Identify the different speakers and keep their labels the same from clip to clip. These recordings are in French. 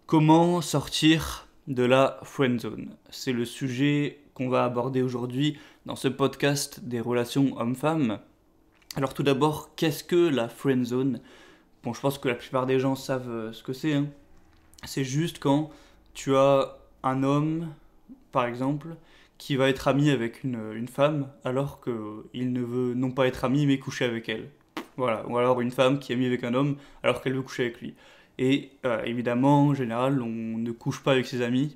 Speaker 1: Comment sortir de la friendzone? C'est le sujet qu'on va aborder aujourd'hui dans ce podcast des relations hommes-femmes. Alors tout d'abord, qu'est-ce que la friendzone? Bon, je pense que la plupart des gens savent ce que c'est, hein. C'est juste quand tu as un homme, par exemple, qui va être ami avec une femme alors qu'il ne veut non pas être ami mais coucher avec elle. Voilà, ou alors une femme qui est amie avec un homme alors qu'elle veut coucher avec lui. Et évidemment, en général, on ne couche pas avec ses amis,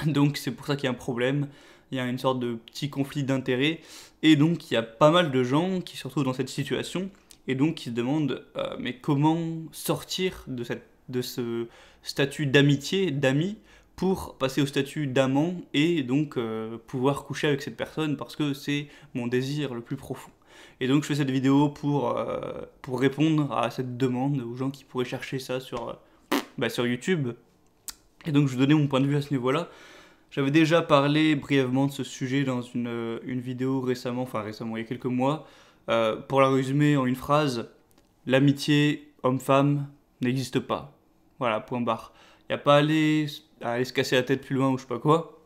Speaker 1: donc c'est pour ça qu'il y a un problème, il y a une sorte de petit conflit d'intérêts, et donc il y a pas mal de gens qui se retrouvent dans cette situation, et donc qui se demandent mais comment sortir de ce statut d'amitié, d'amis, pour passer au statut d'amant, et donc pouvoir coucher avec cette personne, parce que c'est mon désir le plus profond. Et donc je fais cette vidéo pour répondre à cette demande aux gens qui pourraient chercher ça sur YouTube. Et donc je vais donner mon point de vue à ce niveau-là. J'avais déjà parlé brièvement de ce sujet dans une vidéo récemment, enfin récemment, il y a quelques mois. Pour la résumer en une phrase, l'amitié homme-femme n'existe pas. Voilà, point barre. Il n'y a pas à aller se casser la tête plus loin ou je sais pas quoi.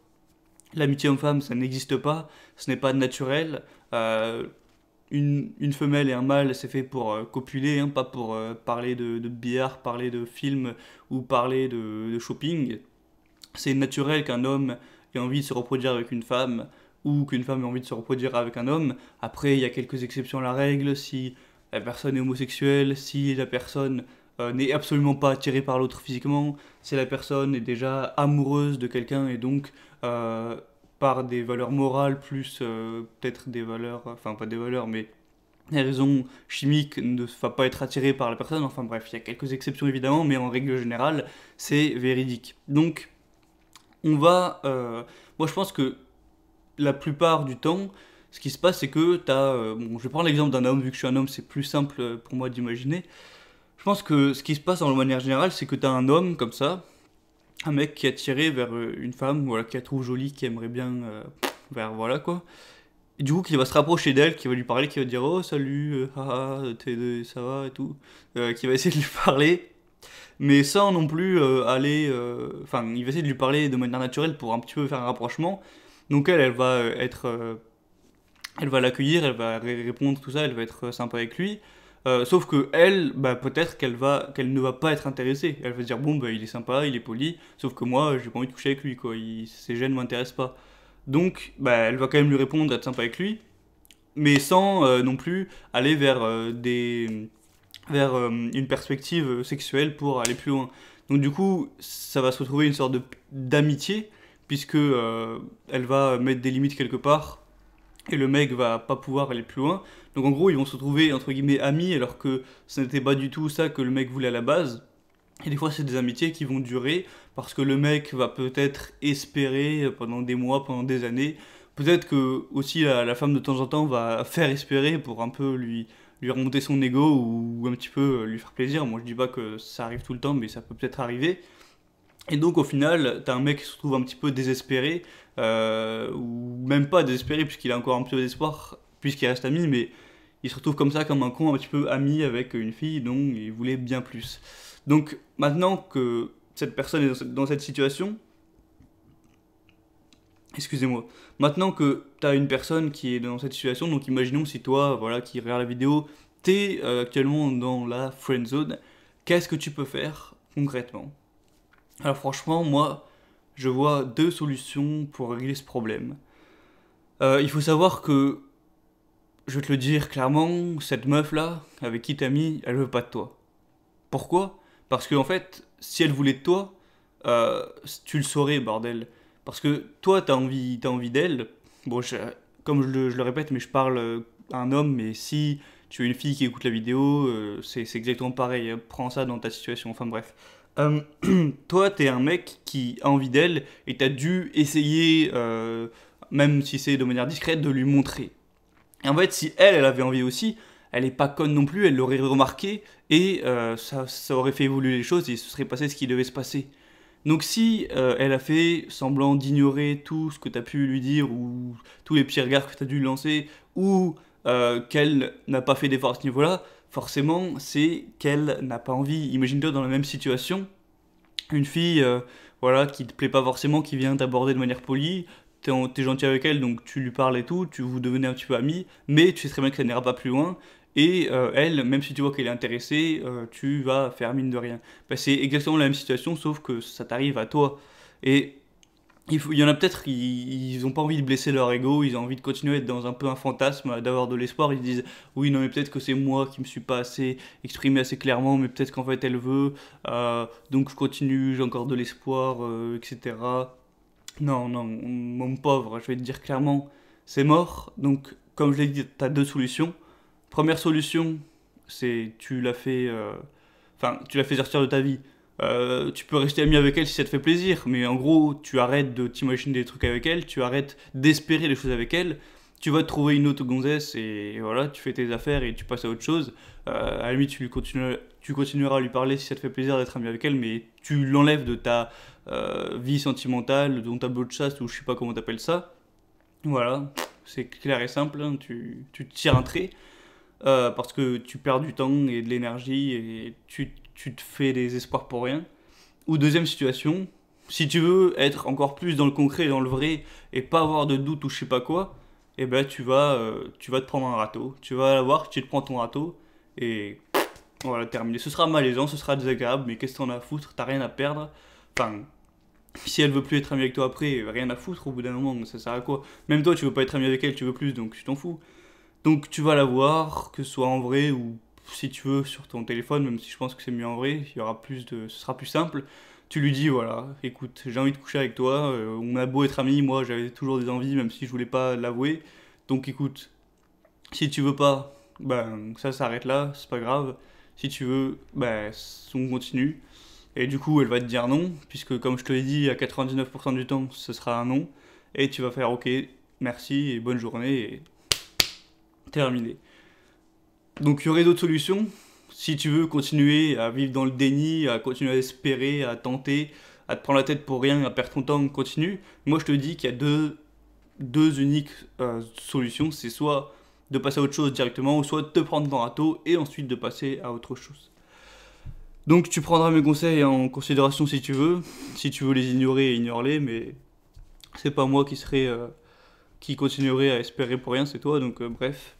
Speaker 1: L'amitié homme-femme, ça n'existe pas, ce n'est pas naturel. Euh, une femelle et un mâle, c'est fait pour copuler, hein, pas pour parler de billard, parler de films ou parler de shopping. C'est naturel qu'un homme ait envie de se reproduire avec une femme ou qu'une femme ait envie de se reproduire avec un homme. Après, il y a quelques exceptions à la règle, si la personne est homosexuelle, si la personne n'est absolument pas attirée par l'autre physiquement, si la personne est déjà amoureuse de quelqu'un et donc euh, par des valeurs morales plus peut-être des valeurs, enfin pas des valeurs, mais des raisons chimiques ne va pas être attirée par la personne. Enfin bref, il y a quelques exceptions évidemment, mais en règle générale, c'est véridique. Donc on va... moi je pense que la plupart du temps, ce qui se passe, c'est que tu as... bon, je vais prendre l'exemple d'un homme, vu que je suis un homme, c'est plus simple pour moi d'imaginer. Je pense que ce qui se passe en manière générale, c'est que tu as un homme comme ça, un mec qui est attiré vers une femme, voilà, qui la trouve jolie, qui aimerait bien... vers voilà quoi. Et du coup, qui va se rapprocher d'elle, qui va lui parler, qui va dire oh salut, haha, ça va et tout. Qui va essayer de lui parler, mais sans non plus aller. Enfin, il va essayer de lui parler de manière naturelle pour un petit peu faire un rapprochement. Donc elle va elle va l'accueillir, elle va répondre tout ça, elle va être sympa avec lui. Sauf que elle, bah, peut-être qu'elle ne va pas être intéressée. Elle va se dire bon bah il est sympa, il est poli, sauf que moi j'ai pas envie de coucher avec lui quoi. Ses gènes m'intéressent pas. Donc bah elle va quand même lui répondre, être sympa avec lui, mais sans non plus aller vers une perspective sexuelle pour aller plus loin. Donc du coup, ça va se retrouver une sorte d'amitié, puisque elle va mettre des limites quelque part, et le mec va pas pouvoir aller plus loin. Donc en gros, ils vont se retrouver entre guillemets amis, alors que ce n'était pas du tout ça que le mec voulait à la base. Et des fois, c'est des amitiés qui vont durer parce que le mec va peut-être espérer pendant des mois, pendant des années. Peut-être que aussi la femme de temps en temps va faire espérer pour un peu lui remonter son ego ou un petit peu lui faire plaisir. Moi, je dis pas que ça arrive tout le temps, mais ça peut peut-être arriver. Et donc, au final, t'as un mec qui se trouve un petit peu désespéré, ou même pas désespéré puisqu'il a encore un petit peu d'espoir, puisqu'il reste ami, mais il se retrouve comme ça, comme un con, un petit peu ami avec une fille dont il voulait bien plus. Donc maintenant que cette personne est dans cette situation, excusez-moi, maintenant que tu as une personne qui est dans cette situation, donc imaginons si toi, voilà, qui regarde la vidéo, t'es actuellement dans la friend zone, qu'est-ce que tu peux faire concrètement? Alors franchement, moi, je vois deux solutions pour régler ce problème. Il faut savoir que, je vais te le dire clairement, cette meuf-là, avec qui t'as mis, elle veut pas de toi. Pourquoi? Parce que en fait, si elle voulait de toi, tu le saurais, bordel. Parce que toi, t'as envie d'elle. Bon, comme je le répète, mais je parle à un homme, mais si tu es une fille qui écoute la vidéo, c'est exactement pareil, hein. Prends ça dans ta situation, enfin bref. Euh, Toi, t'es un mec qui a envie d'elle et t'as dû essayer, même si c'est de manière discrète, de lui montrer. Et en fait, si elle avait envie aussi, elle est pas conne non plus, elle l'aurait remarqué et ça aurait fait évoluer les choses et il se serait passé ce qui devait se passer. Donc si elle a fait semblant d'ignorer tout ce que tu as pu lui dire ou tous les petits regards que tu as dû lui lancer ou qu'elle n'a pas fait d'effort à ce niveau-là, forcément c'est qu'elle n'a pas envie. Imagine-toi dans la même situation, Une fille, voilà, qui te plaît pas forcément, qui vient t'aborder de manière polie, t'es gentil avec elle, donc tu lui parles et tout, vous devenez un petit peu amis, mais tu sais très bien que ça n'ira pas plus loin. Et elle, même si tu vois qu'elle est intéressée, tu vas faire mine de rien. Bah, c'est exactement la même situation, sauf que ça t'arrive à toi. Et il y en a peut-être, ils ont pas envie de blesser leur ego, ils ont envie de continuer à être dans un peu un fantasme, d'avoir de l'espoir. Ils disent, oui, non, mais peut-être que c'est moi qui me suis pas assez exprimé assez clairement, mais peut-être qu'en fait elle veut, donc je continue, j'ai encore de l'espoir, etc. Non, non, mon pauvre, je vais te dire clairement, c'est mort. Donc, comme je l'ai dit, tu as deux solutions. Première solution, c'est tu l'as fait sortir de ta vie. Tu peux rester ami avec elle si ça te fait plaisir, mais en gros, tu arrêtes de t'imaginer des trucs avec elle, tu arrêtes d'espérer les choses avec elle, tu vas te trouver une autre gonzesse et voilà, tu fais tes affaires et tu passes à autre chose. À la limite, tu continueras à lui parler si ça te fait plaisir d'être ami avec elle, mais tu l'enlèves de ta vie sentimentale, de ton tableau de chasse ou je sais pas comment t'appelles ça. Voilà, c'est clair et simple, hein, tu te tires un trait parce que tu perds du temps et de l'énergie et tu te fais des espoirs pour rien. Ou deuxième situation, si tu veux être encore plus dans le concret, dans le vrai et pas avoir de doute ou je sais pas quoi, eh ben tu vas te prendre un râteau. Tu vas la voir, tu te prends ton râteau et voilà, terminé. Ce sera malaisant, ce sera désagréable, mais qu'est-ce que t'en as à foutre? T'as rien à perdre. Enfin, si elle veut plus être amie avec toi après, rien à foutre au bout d'un moment, ça sert à quoi? Même toi, tu veux pas être ami avec elle, tu veux plus, donc tu t'en fous. Donc tu vas la voir, que ce soit en vrai ou si tu veux sur ton téléphone, même si je pense que c'est mieux en vrai, ce sera plus simple. Tu lui dis voilà, écoute, j'ai envie de coucher avec toi, on a beau être amis, moi j'avais toujours des envies, même si je voulais pas l'avouer. Donc écoute, si tu veux pas, ben ça s'arrête là, c'est pas grave. Si tu veux, ben on continue. Et du coup, elle va te dire non, puisque comme je te l'ai dit, à 99% du temps, ce sera un non. Et tu vas faire ok, merci et bonne journée et terminé. Donc il y aurait d'autres solutions. Si tu veux continuer à vivre dans le déni, à continuer à espérer, à tenter, à te prendre la tête pour rien, à perdre ton temps, continue. Moi je te dis qu'il y a deux uniques solutions. C'est soit de passer à autre chose directement, ou soit de te prendre ton râteau et ensuite de passer à autre chose. Donc tu prendras mes conseils en considération si tu veux. Si tu veux les ignorer, ignore-les, mais c'est pas moi qui continuerai à espérer pour rien, c'est toi. Donc bref,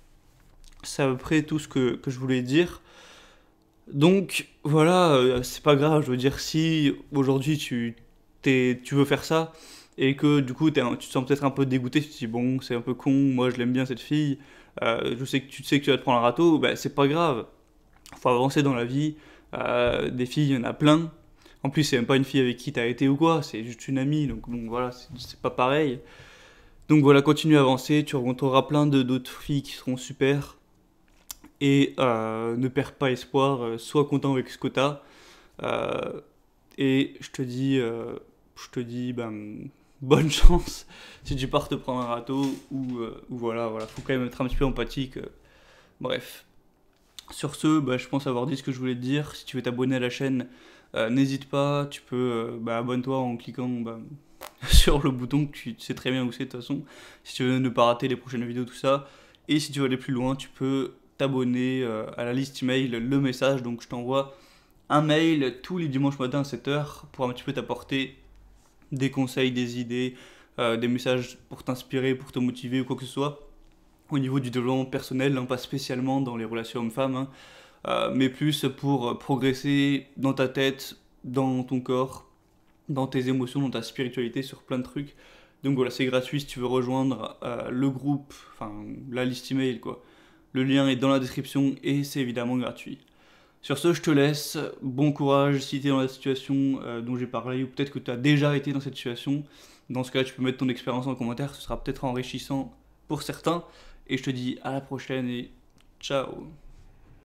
Speaker 1: c'est à peu près tout ce que je voulais dire. Donc voilà, c'est pas grave, je veux dire, si aujourd'hui tu veux faire ça et que du coup tu te sens peut-être un peu dégoûté, tu te dis bon, c'est un peu con, moi je l'aime bien cette fille, je sais que tu vas te prendre un râteau, bah, c'est pas grave, faut avancer dans la vie, des filles, il y en a plein. En plus, c'est même pas une fille avec qui t'as été ou quoi, c'est juste une amie, donc bon voilà, c'est pas pareil. Donc voilà, continue à avancer, tu rencontreras plein d'autres filles qui seront super. Et ne perds pas espoir, sois content avec ce que t'as. Euh, et je te dis ben, bonne chance si tu pars te prendre un râteau ou voilà, faut quand même être un petit peu empathique. Bref. Sur ce, bah, je pense avoir dit ce que je voulais te dire. Si tu veux t'abonner à la chaîne, n'hésite pas, tu peux abonne-toi en cliquant sur le bouton que tu sais très bien où c'est de toute façon. Si tu veux ne pas rater les prochaines vidéos, tout ça. Et si tu veux aller plus loin, tu peux t'abonner à la liste email, le message. Donc je t'envoie un mail tous les dimanches matin à 7h pour un petit peu t'apporter des conseils, des idées, des messages pour t'inspirer, pour te motiver ou quoi que ce soit. Au niveau du développement personnel, hein, pas spécialement dans les relations hommes-femmes, hein, mais plus pour progresser dans ta tête, dans ton corps, dans tes émotions, dans ta spiritualité, sur plein de trucs. Donc voilà, c'est gratuit si tu veux rejoindre le groupe, enfin la liste email quoi. Le lien est dans la description et c'est évidemment gratuit. Sur ce, je te laisse. Bon courage si tu es dans la situation dont j'ai parlé ou peut-être que tu as déjà été dans cette situation. Dans ce cas, tu peux mettre ton expérience en commentaire, ce sera peut-être enrichissant pour certains. Et je te dis à la prochaine et ciao.